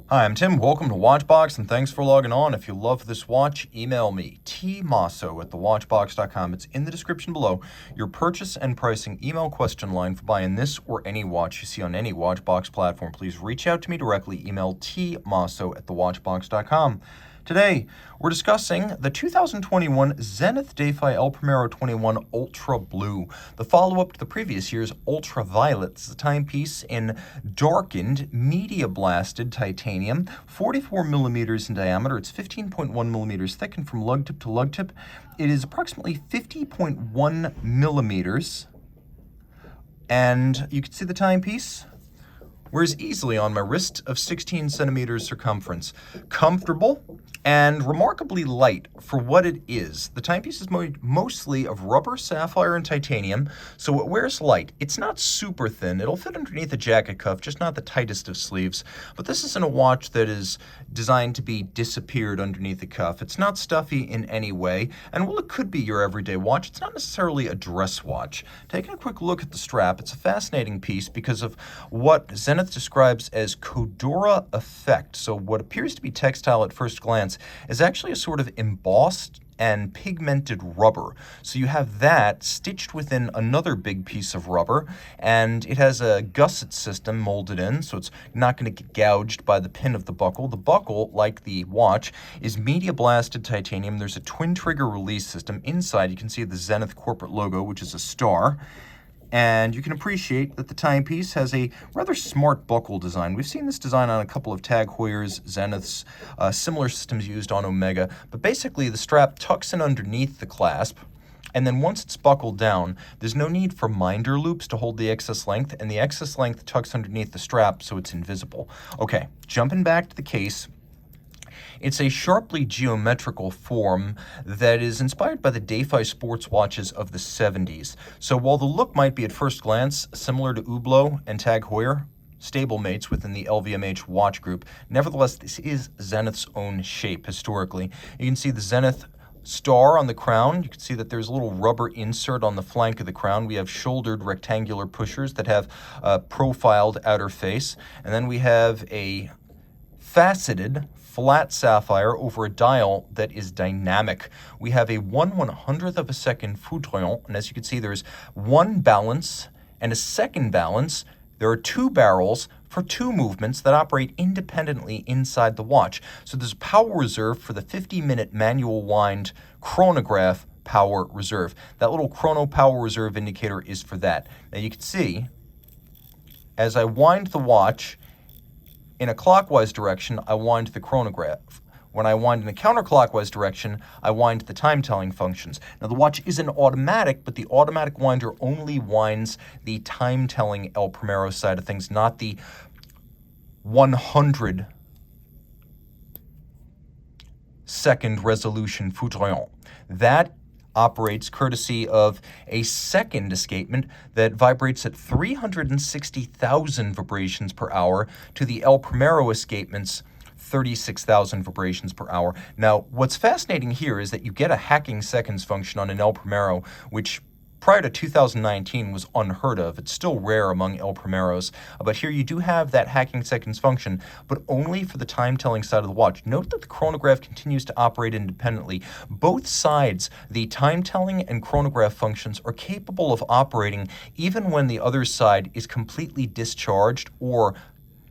Hi, I'm Tim. Welcome to Watchbox, and thanks for logging on. If you love this watch, email me, tmosso@thewatchbox.com. It's in the description below. Your purchase and pricing email question line for buying this or any watch you see on any Watchbox platform. Please reach out to me directly. Email tmosso@thewatchbox.com. Today, we're discussing the 2021 Zenith Defy El Primero 21 Ultra Blue, the follow-up to the previous year's Ultraviolet. It's a timepiece in darkened, media-blasted titanium, 44 millimeters in diameter. It's 15.1 millimeters thick, and from lug tip to lug tip, it is approximately 50.1 millimeters. And you can see the timepiece wears easily on my wrist of 16 centimeters circumference. Comfortable and remarkably light for what it is. The timepiece is mostly of rubber, sapphire, and titanium, so it wears light. It's not super thin. It'll fit underneath a jacket cuff, just not the tightest of sleeves. But this isn't a watch that is designed to be disappeared underneath the cuff. It's not stuffy in any way, and while it could be your everyday watch, it's not necessarily a dress watch. Taking a quick look at the strap, it's a fascinating piece because of what Zenith describes as Codura effect. So what appears to be textile at first glance is actually a sort of embossed and pigmented rubber. So you have that stitched within another big piece of rubber, and it has a gusset system molded in, so it's not going to get gouged by the pin of the buckle. The buckle, like the watch, is media blasted titanium. There's a twin trigger release system. Inside, you can see the Zenith corporate logo, which is a star. And you can appreciate that the timepiece has a rather smart buckle design. We've seen this design on a couple of Tag Heuers, Zeniths, similar systems used on Omega. But basically, the strap tucks in underneath the clasp, and then once it's buckled down, there's no need for minder loops to hold the excess length, and the excess length tucks underneath the strap so it's invisible. Okay, jumping back to the case. It's a sharply geometrical form that is inspired by the Defy sports watches of the 70s. So while the look might be at first glance similar to Hublot and Tag Heuer, stablemates within the LVMH watch group, nevertheless, this is Zenith's own shape historically. You can see the Zenith star on the crown. You can see that there's a little rubber insert on the flank of the crown. We have shouldered rectangular pushers that have a profiled outer face. And then we have a faceted flat sapphire over a dial that is dynamic. We have a 1/100th of a second foudroyant, and as you can see, there's one balance and a second balance. There are two barrels for two movements that operate independently inside the watch. So there's a power reserve for the 50-minute manual wind chronograph power reserve. That little chrono power reserve indicator is for that. Now you can see, as I wind the watch, in a clockwise direction, I wind the chronograph. When I wind in a counterclockwise direction, I wind the time-telling functions. Now, the watch isn't automatic, but the automatic winder only winds the time-telling El Primero side of things, not the 100-second resolution foudroyant. That operates courtesy of a second escapement that vibrates at 360,000 vibrations per hour to the El Primero escapement's 36,000 vibrations per hour. Now, what's fascinating here is that you get a hacking seconds function on an El Primero, which prior to 2019 was unheard of. It's still rare among El Primeros, but here you do have that hacking seconds function, but only for the time-telling side of the watch. Note that the chronograph continues to operate independently. Both sides, the time-telling and chronograph functions, are capable of operating even when the other side is completely discharged or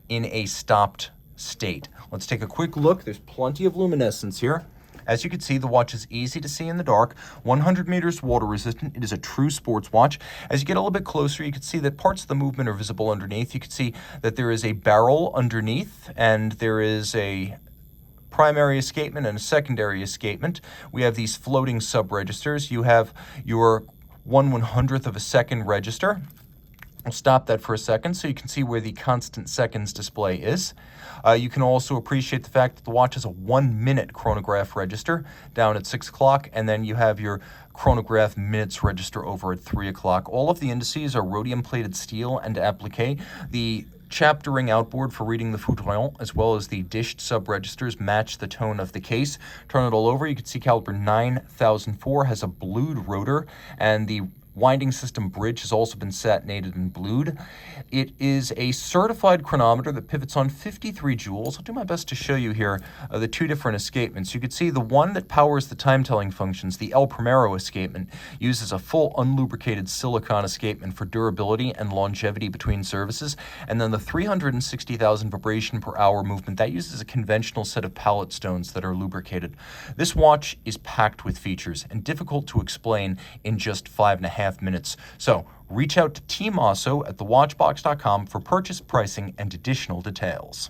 in a stopped state. Let's take a quick look. There's plenty of luminescence here. As you can see, the watch is easy to see in the dark, 100 meters water resistant. It is a true sports watch. As you get a little bit closer, you can see that parts of the movement are visible underneath. You can see that there is a barrel underneath, and there is a primary escapement and a secondary escapement. We have these floating sub-registers. You have your 1/100th of a second register. I'll stop that for a second so you can see where the constant seconds display is. You can also appreciate the fact that the watch has a 1-minute chronograph register down at 6 o'clock, and then you have your chronograph minutes register over at 3 o'clock. All of the indices are rhodium-plated steel and applique. The chaptering outboard for reading the foudroyant, as well as the dished sub-registers, match the tone of the case. Turn it all over, you can see caliber 9004 has a blued rotor, and the winding system bridge has also been satinated and blued. It is a certified chronometer that pivots on 53 joules. I'll do my best to show you here the two different escapements. You can see the one that powers the time-telling functions, the El Primero escapement, uses a full unlubricated silicon escapement for durability and longevity between services. And then the 360,000 vibration per hour movement, that uses a conventional set of pallet stones that are lubricated. This watch is packed with features and difficult to explain in just 5.5 minutes. So reach out to Team Mosso at thewatchbox.com for purchase pricing and additional details.